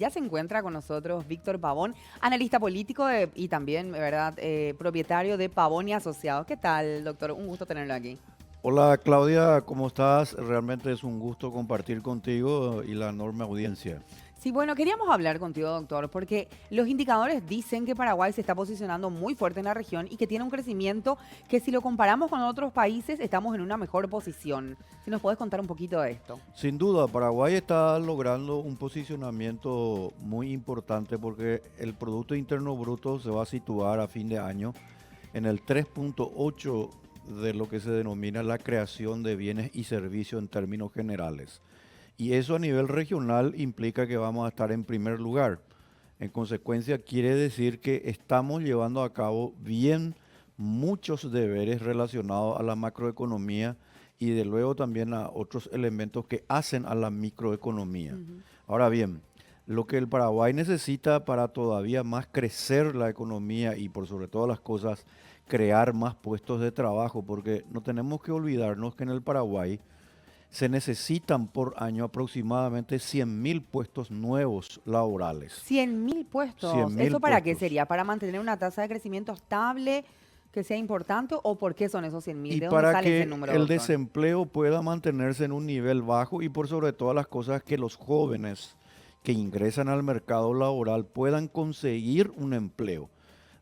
ya se encuentra con nosotros Víctor Pavón, analista político y también, ¿verdad?, propietario de Pavón y Asociados. ¿Qué tal, doctor? Un gusto tenerlo aquí. Hola Claudia, ¿cómo estás? Realmente es un gusto compartir contigo y la enorme audiencia. Sí, bueno, queríamos hablar contigo, doctor, porque los indicadores dicen que Paraguay se está posicionando muy fuerte en la región y que tiene un crecimiento que si lo comparamos con otros países estamos en una mejor posición. Si nos podés contar un poquito de esto. Sin duda, Paraguay está logrando un posicionamiento muy importante porque el Producto Interno Bruto se va a situar a fin de año en el 3.8 de lo que se denomina la creación de bienes y servicios en términos generales. Y eso a nivel regional implica que vamos a estar en primer lugar. En consecuencia, quiere decir que estamos llevando a cabo bien muchos deberes relacionados a la macroeconomía y de luego también a otros elementos que hacen a la microeconomía. Ahora bien, lo que el Paraguay necesita para todavía más crecer la economía y por sobre todas las cosas crear más puestos de trabajo, porque no tenemos que olvidarnos que en el Paraguay se necesitan por año aproximadamente 100.000 puestos nuevos laborales. 100.000 puestos. 100.000 ¿Eso para qué puestos. sería? ¿Para mantener una tasa de crecimiento estable que sea importante o por qué son esos 100.000? Y ¿De dónde para sale ese que número, el doctor? desempleo pueda mantenerse en un nivel bajo y por sobre todas las cosas que los jóvenes que ingresan al mercado laboral puedan conseguir un empleo.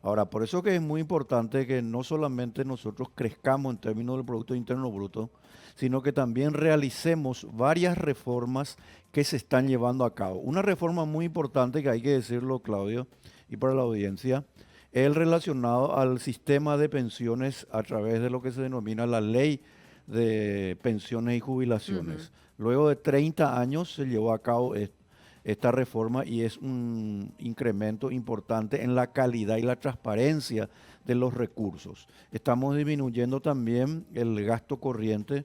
Ahora, por eso que es muy importante que no solamente nosotros crezcamos en términos del Producto Interno Bruto, sino que también realicemos varias reformas que se están llevando a cabo. Una reforma muy importante que hay que decirlo, Claudio, y para la audiencia, es el relacionado al sistema de pensiones a través de lo que se denomina la ley de pensiones y Ujú. jubilaciones. Luego de 30 años se llevó a cabo esta reforma y es un incremento importante en la calidad y la transparencia de los recursos. Estamos disminuyendo también el gasto corriente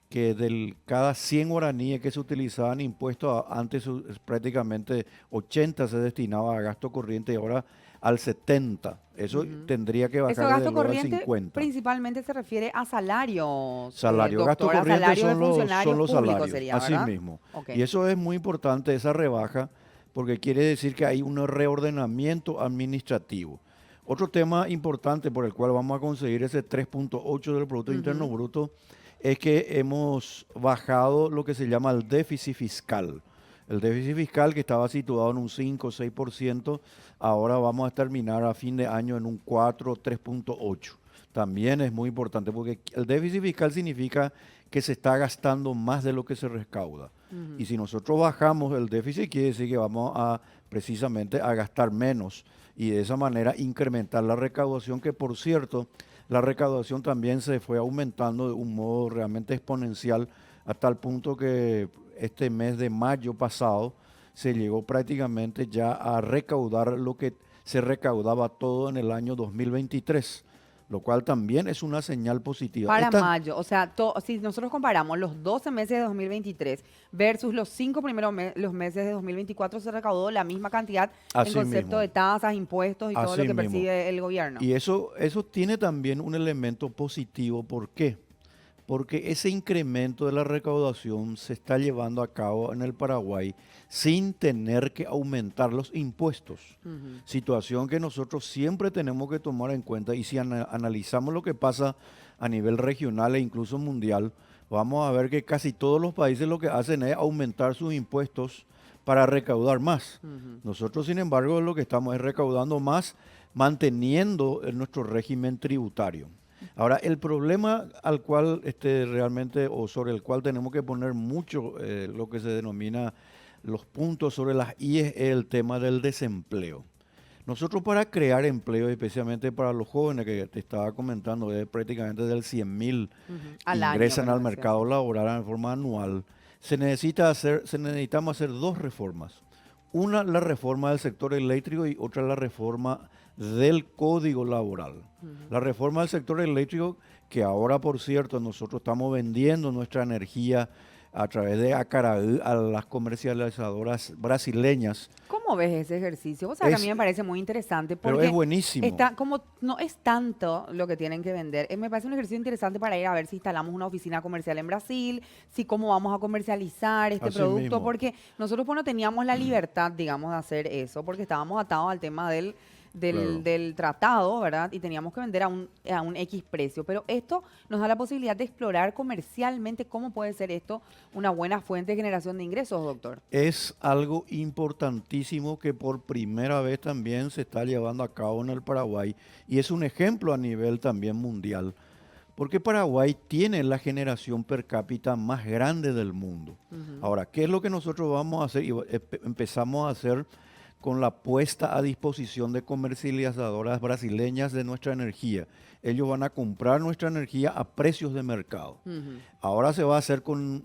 que cada 100 guaraníes que se utilizaban impuestos, antes prácticamente 80 se destinaba a gasto corriente y ahora al 70. Eso Ujú. tendría que Ese bajar desde gasto luego al corriente 50. principalmente se refiere a salarios, Salario, gasto doctor, a corriente salarios de son funcionarios los públicos salarios, sería, así ¿verdad? mismo. Ok. Y eso es muy importante, esa rebaja, porque quiere decir que hay un reordenamiento administrativo. Otro tema importante por el cual vamos a conseguir ese 3.8 del Producto Interno Ujú. Bruto es que hemos bajado lo que se llama el déficit fiscal. El déficit fiscal que estaba situado en un 5 o 6%, ahora vamos a terminar a fin de año en un 4 o 3.8. También es muy importante porque el déficit fiscal significa que se está gastando más de lo que se recauda. Y Ujú. si nosotros bajamos el déficit, quiere decir que vamos a precisamente a gastar menos y de esa manera incrementar la recaudación, que por cierto, la recaudación también se fue aumentando de un modo realmente exponencial a tal punto que este mes de mayo pasado se llegó prácticamente ya a recaudar lo que se recaudaba todo en el año 2023, lo cual también es una señal positiva. Para mayo, o sea, si nosotros comparamos los 12 meses de 2023 versus los 5 primeros los meses de 2024, se recaudó la misma cantidad en Así concepto mismo, de tasas, impuestos y todo lo así que mismo. percibe el gobierno. Y eso tiene también un elemento positivo. ¿Por qué? Porque ese incremento de la recaudación se está llevando a cabo en el Paraguay sin tener que aumentar los impuestos. Ujú. Situación que nosotros siempre tenemos que tomar en cuenta y si analizamos lo que pasa a nivel regional e incluso mundial, vamos a ver que casi todos los países lo que hacen es aumentar sus impuestos para recaudar más. Ujú. Nosotros, sin embargo, lo que estamos es recaudando más manteniendo nuestro régimen tributario. Ahora, el problema al cual realmente o sobre el cual tenemos que poner mucho lo que se denomina los puntos sobre las I es el tema del desempleo. Nosotros para crear empleo, especialmente para los jóvenes que te estaba comentando, prácticamente del 100.000 Ujú. Al año, que ingresan nos al decía, mercado sí. laboral en forma anual, necesitamos hacer dos reformas. Una, la reforma del sector eléctrico y otra, la reforma del código laboral. Ujú. La reforma del sector eléctrico, que ahora, por cierto, nosotros estamos vendiendo nuestra energía a través de Acaraú a las comercializadoras brasileñas ¿Cómo ¿Cómo ves ese ejercicio? Vos sabés que a mí me Es, parece muy interesante pero es porque buenísimo. está como no es tanto lo que tienen que vender. Me parece un ejercicio interesante para ir a ver si instalamos una oficina comercial en Brasil, si cómo vamos a comercializar este Así producto, mismo. porque nosotros pues no teníamos la libertad, digamos, de hacer eso, porque estábamos atados al tema Claro. del tratado, ¿verdad? Y teníamos que vender a un X precio. Pero esto nos da la posibilidad de explorar comercialmente cómo puede ser esto una buena fuente de generación de ingresos, doctor. Es algo importantísimo que por primera vez también se está llevando a cabo en el Paraguay y es un ejemplo a nivel también mundial, porque Paraguay tiene la generación per cápita más grande del mundo. Ujú. Ahora, ¿qué es lo que nosotros vamos a hacer? Empezamos a hacer con la puesta a disposición de comercializadoras brasileñas de nuestra energía. Ellos van a comprar nuestra energía a precios de mercado. Ujú. Ahora se va a hacer con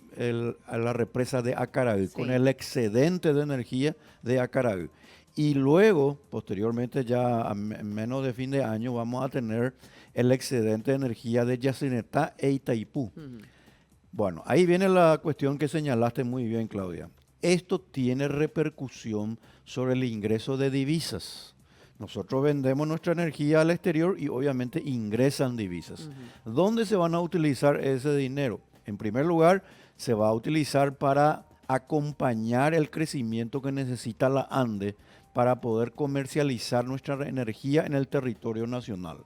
a la represa de Acaraí, con Sí. el excedente de energía de Acaraí. Y luego, posteriormente, ya en menos de fin de año, vamos a tener el excedente de energía de Yacinetá e Itaipú. Ujú. Bueno, ahí viene la cuestión que señalaste muy bien, Claudia. Esto tiene repercusión sobre el ingreso de divisas. Nosotros vendemos nuestra energía al exterior y obviamente ingresan divisas. Ujú. ¿Dónde se van a utilizar ese dinero? En primer lugar, se va a utilizar para acompañar el crecimiento que necesita la ANDE para poder comercializar nuestra energía en el territorio nacional.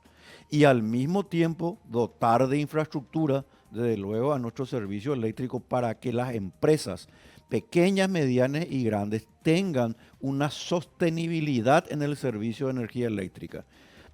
Y al mismo tiempo dotar de infraestructura, desde luego, a nuestro servicio eléctrico para que las empresas pequeñas, medianas y grandes tengan una sostenibilidad en el servicio de energía eléctrica.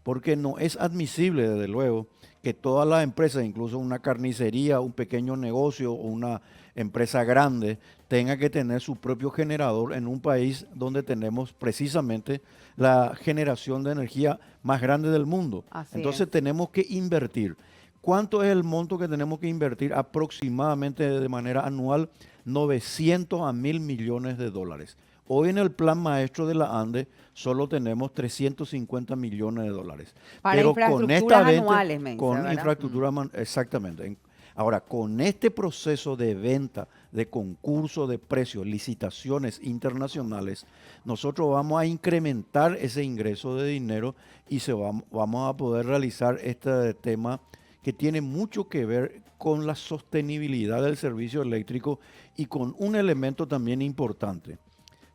Porque no es admisible, desde luego, que todas las empresas, incluso una carnicería, un pequeño negocio o una empresa grande, tenga que tener su propio generador en un país donde tenemos precisamente la generación de energía más grande del mundo. Así Entonces es. tenemos que invertir. ¿Cuánto es el monto que tenemos que invertir? Aproximadamente de manera anual 900 a 1.000 millones de dólares. Hoy en el plan maestro de la ANDE solo tenemos 350 millones de dólares. Para Pero con esta infraestructuras venta, anuales, me dice, con ¿verdad? Mm. infraestructura, exactamente. Ahora, con este proceso de venta, de concurso de precios, licitaciones internacionales, nosotros vamos a incrementar ese ingreso de dinero y vamos a poder realizar este tema que tiene mucho que ver con la sostenibilidad del servicio eléctrico y con un elemento también importante.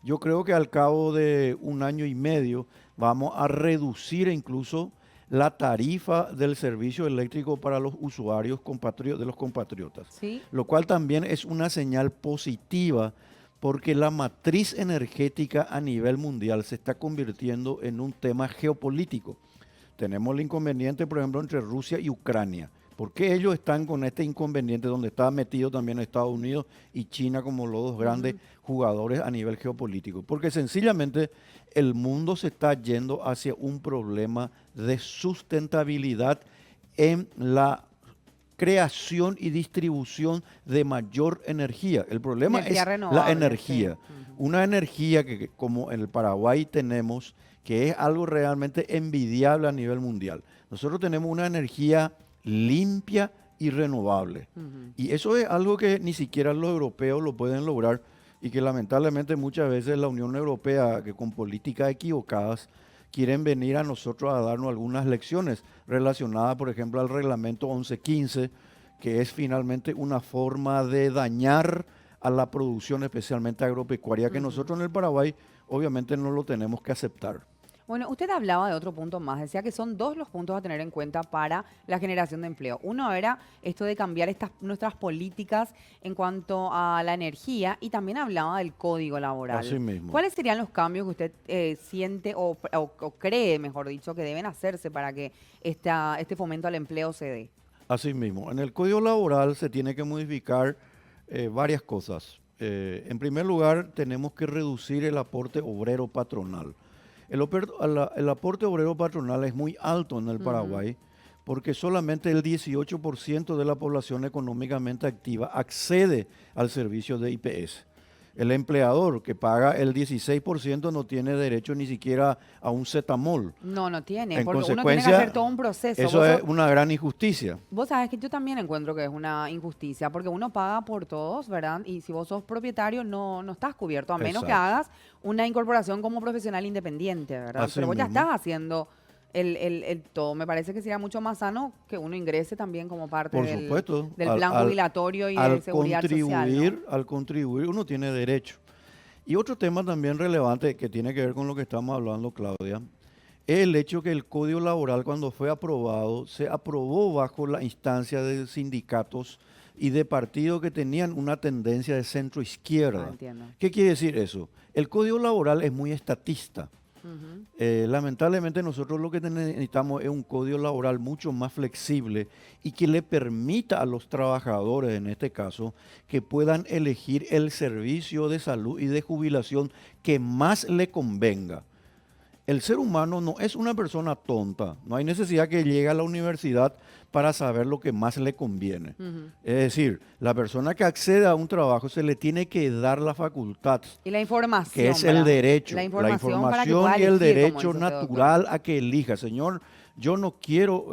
Yo creo que al cabo de un año y medio vamos a reducir incluso la tarifa del servicio eléctrico para los usuarios de los compatriotas, Sí. lo cual también es una señal positiva porque la matriz energética a nivel mundial se está convirtiendo en un tema geopolítico. Tenemos el inconveniente, por ejemplo, entre Rusia y Ucrania. ¿Por qué ellos están con este inconveniente donde está metido también Estados Unidos y China como los dos grandes Ujú. jugadores a nivel geopolítico? Porque sencillamente el mundo se está yendo hacia un problema de sustentabilidad en la creación y distribución de mayor energía. El problema Energía es la renovable, sí. energía. Ujú. Una energía que como en el Paraguay tenemos, que es algo realmente envidiable a nivel mundial. Nosotros tenemos una energía limpia y renovable. Ujú. Y eso es algo que ni siquiera los europeos lo pueden lograr y que lamentablemente muchas veces la Unión Europea, que con políticas equivocadas, quieren venir a nosotros a darnos algunas lecciones relacionadas, por ejemplo, al reglamento 1115, que es finalmente una forma de dañar a la producción, especialmente agropecuaria, que Ujú. nosotros en el Paraguay obviamente no lo tenemos que aceptar. Bueno, usted hablaba de otro punto más, decía que son dos los puntos a tener en cuenta para la generación de empleo. Uno era esto de cambiar nuestras políticas en cuanto a la energía y también hablaba del código Así laboral. mismo. ¿Cuáles serían los cambios que usted siente o cree, mejor dicho, que deben hacerse para que este fomento al empleo se dé? Así mismo. En el Código Laboral se tiene que modificar varias cosas. En primer lugar, tenemos que reducir el aporte obrero patronal. El aporte obrero patronal es muy alto en el Ujú. Paraguay porque solamente el 18% de la población económicamente activa accede al servicio de IPS. El empleador que paga el 16% no tiene derecho ni siquiera a un cetamol. No tiene, En porque uno tiene que consecuencia, hacer todo un proceso. eso es una gran injusticia. Vos sabés que yo también encuentro que es una injusticia, porque uno paga por todos, ¿verdad? Y si vos sos propietario, no estás cubierto, a menos que Exacto. hagas una incorporación como profesional independiente, ¿verdad? Así Pero vos ya mismo. estás haciendo el todo. Me parece que sería mucho más sano que uno ingrese también como parte Por supuesto, del plan jubilatorio y de seguridad social, ¿no? al contribuir uno tiene derecho. Y otro tema también relevante que tiene que ver con lo que estamos hablando, Claudia, es el hecho que el Código Laboral cuando fue aprobado, se aprobó bajo la instancia de sindicatos y de partidos que tenían una tendencia de centro Ah, izquierda. entiendo. ¿Qué quiere decir eso? El Código Laboral es muy estatista. Ujú. Lamentablemente nosotros lo que necesitamos es un código laboral mucho más flexible y que le permita a los trabajadores, en este caso, que puedan elegir el servicio de salud y de jubilación que más le convenga. El ser humano no es una persona tonta, no hay necesidad que llegue a la universidad para saber lo que más le conviene. Ujú. Es decir, la persona que accede a un trabajo se le tiene que dar la facultad Y la información, que es el ¿verdad? derecho, La la información para que información pueda y el elegir, como derecho dice usted, doctor. natural a que elija. Señor, yo no quiero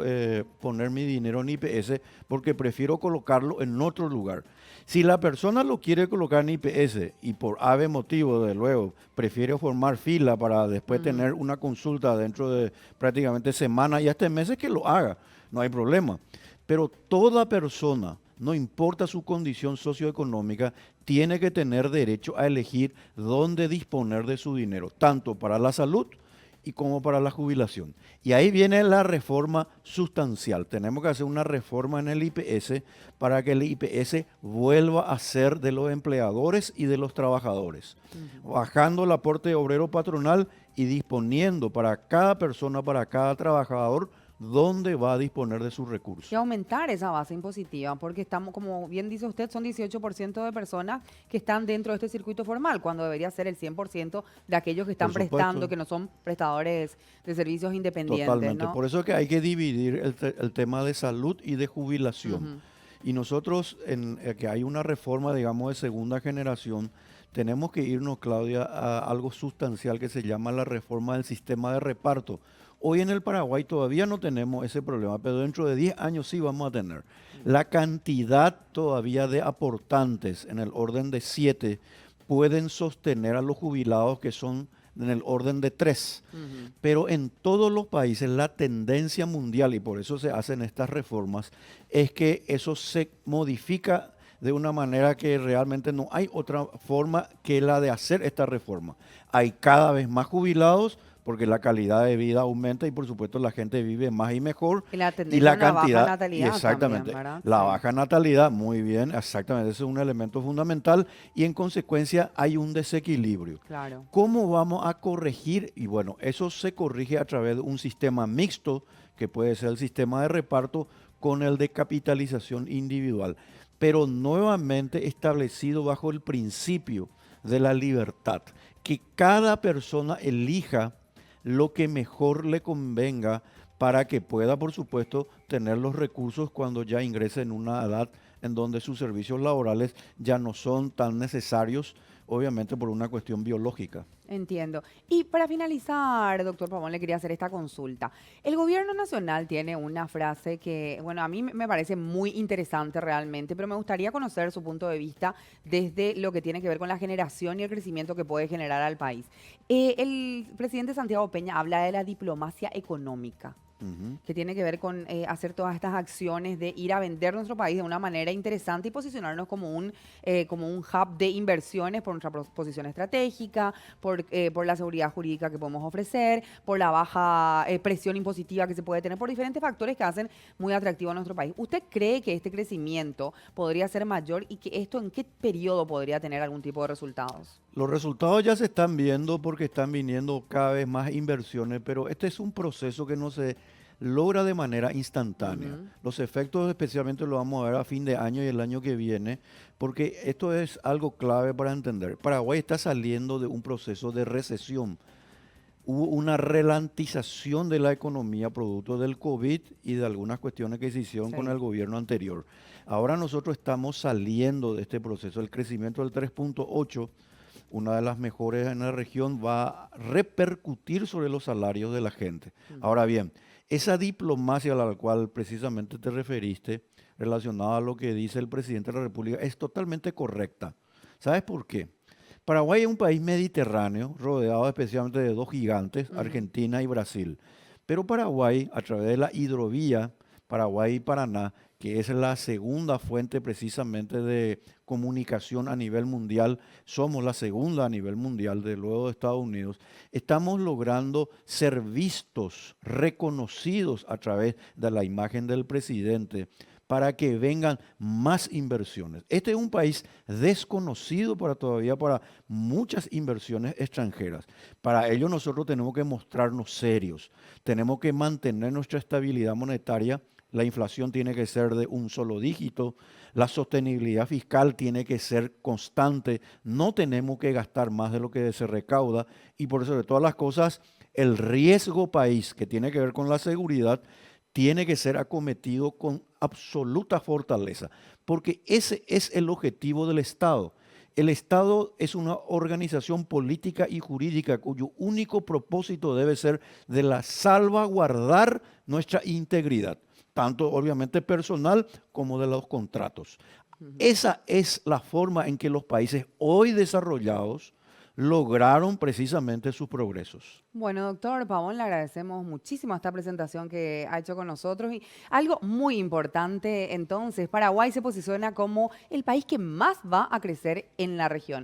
poner mi dinero en IPS porque prefiero colocarlo en otro lugar. Si la persona lo quiere colocar en IPS y por ave motivo, de luego, prefiere formar fila para después tener una consulta dentro de prácticamente semanas y hasta meses, que lo haga, no hay problema. Pero toda persona, no importa su condición socioeconómica, tiene que tener derecho a elegir dónde disponer de su dinero, tanto para la salud y como para la jubilación. Y ahí viene la reforma sustancial. Tenemos que hacer una reforma en el IPS para que el IPS vuelva a ser de los empleadores y de los trabajadores, bajando el aporte obrero patronal y disponiendo para cada persona, para cada trabajador, dónde va a disponer de sus recursos. Y aumentar esa base impositiva, porque estamos, como bien dice usted, son 18% de personas que están dentro de este circuito formal, cuando debería ser el 100% de aquellos que están Por prestando, supuesto. que no son prestadores de servicios independientes, Totalmente. ¿no? Por eso es que hay que dividir el tema de salud y de jubilación. Ujú. Y nosotros, que hay una reforma, digamos, de segunda generación, tenemos que irnos, Claudia, a algo sustancial que se llama la reforma del sistema de reparto. Hoy en el Paraguay todavía no tenemos ese problema, pero dentro de 10 años sí vamos a tener. La cantidad todavía de aportantes, en el orden de 7, pueden sostener a los jubilados, que son en el orden de 3. Ujú. Pero en todos los países la tendencia mundial, y por eso se hacen estas reformas, es que eso se modifica de una manera que realmente no hay otra forma que la de hacer esta reforma. Hay cada vez más jubilados porque la calidad de vida aumenta y por supuesto la gente vive más y mejor. Y la Y tendencia a la una baja cantidad, y natalidad exactamente, también, ¿verdad? la Sí. baja natalidad, muy bien, exactamente, ese es un elemento fundamental y en consecuencia hay un desequilibrio. Claro. ¿Cómo vamos a corregir? Y bueno, eso se corrige a través de un sistema mixto, que puede ser el sistema de reparto con el de capitalización individual, pero nuevamente establecido bajo el principio de la libertad, que cada persona elija lo que mejor le convenga para que pueda, por supuesto, tener los recursos cuando ya ingrese en una edad en donde sus servicios laborales ya no son tan necesarios, obviamente por una cuestión biológica. Entiendo. Y para finalizar, doctor Pavón, le quería hacer esta consulta. El gobierno nacional tiene una frase que, bueno, a mí me parece muy interesante realmente, pero me gustaría conocer su punto de vista desde lo que tiene que ver con la generación y el crecimiento que puede generar al país. El presidente Santiago Peña habla de la diplomacia económica, Ujú. que tiene que ver con hacer todas estas acciones de ir a vender nuestro país de una manera interesante y posicionarnos como un hub de inversiones por nuestra posición estratégica, por la seguridad jurídica que podemos ofrecer, por la baja presión impositiva que se puede tener, por diferentes factores que hacen muy atractivo a nuestro país. ¿Usted cree que este crecimiento podría ser mayor y que esto en qué periodo podría tener algún tipo de resultados? Los resultados ya se están viendo porque están viniendo cada vez más inversiones, pero este es un proceso que no se logra de manera instantánea. Ujú. Los efectos especialmente los vamos a ver a fin de año y el año que viene, porque esto es algo clave para entender. Paraguay está saliendo de un proceso de recesión. Hubo una ralentización de la economía producto del COVID y de algunas cuestiones que se hicieron con Sí. el gobierno anterior. Ahora nosotros estamos saliendo de este proceso. El crecimiento del 3.8 una de las mejores en la región, va a repercutir sobre los salarios de la gente. Ahora bien, esa diplomacia a la cual precisamente te referiste, relacionada a lo que dice el presidente de la República, es totalmente correcta. ¿Sabes por qué? Paraguay es un país mediterráneo, rodeado especialmente de dos gigantes, Argentina y Brasil. Pero Paraguay, a través de la hidrovía Paraguay y Paraná, que es la segunda fuente precisamente de comunicación a nivel mundial, somos la segunda a nivel mundial de luego de Estados Unidos, estamos logrando ser vistos, reconocidos a través de la imagen del presidente para que vengan más inversiones. Este es un país desconocido todavía para muchas inversiones extranjeras. Para ello nosotros tenemos que mostrarnos serios, tenemos que mantener nuestra estabilidad monetaria. La inflación tiene que ser de un solo dígito, la sostenibilidad fiscal tiene que ser constante, no tenemos que gastar más de lo que se recauda y por eso de todas las cosas, el riesgo país que tiene que ver con la seguridad tiene que ser acometido con absoluta fortaleza, porque ese es el objetivo del Estado. El Estado es una organización política y jurídica cuyo único propósito debe ser de la salvaguardar nuestra integridad, tanto obviamente personal como de los contratos. Esa es la forma en que los países hoy desarrollados lograron precisamente sus progresos. Bueno, doctor Pavón, le agradecemos muchísimo esta presentación que ha hecho con nosotros. Y algo muy importante, entonces, Paraguay se posiciona como el país que más va a crecer en la región.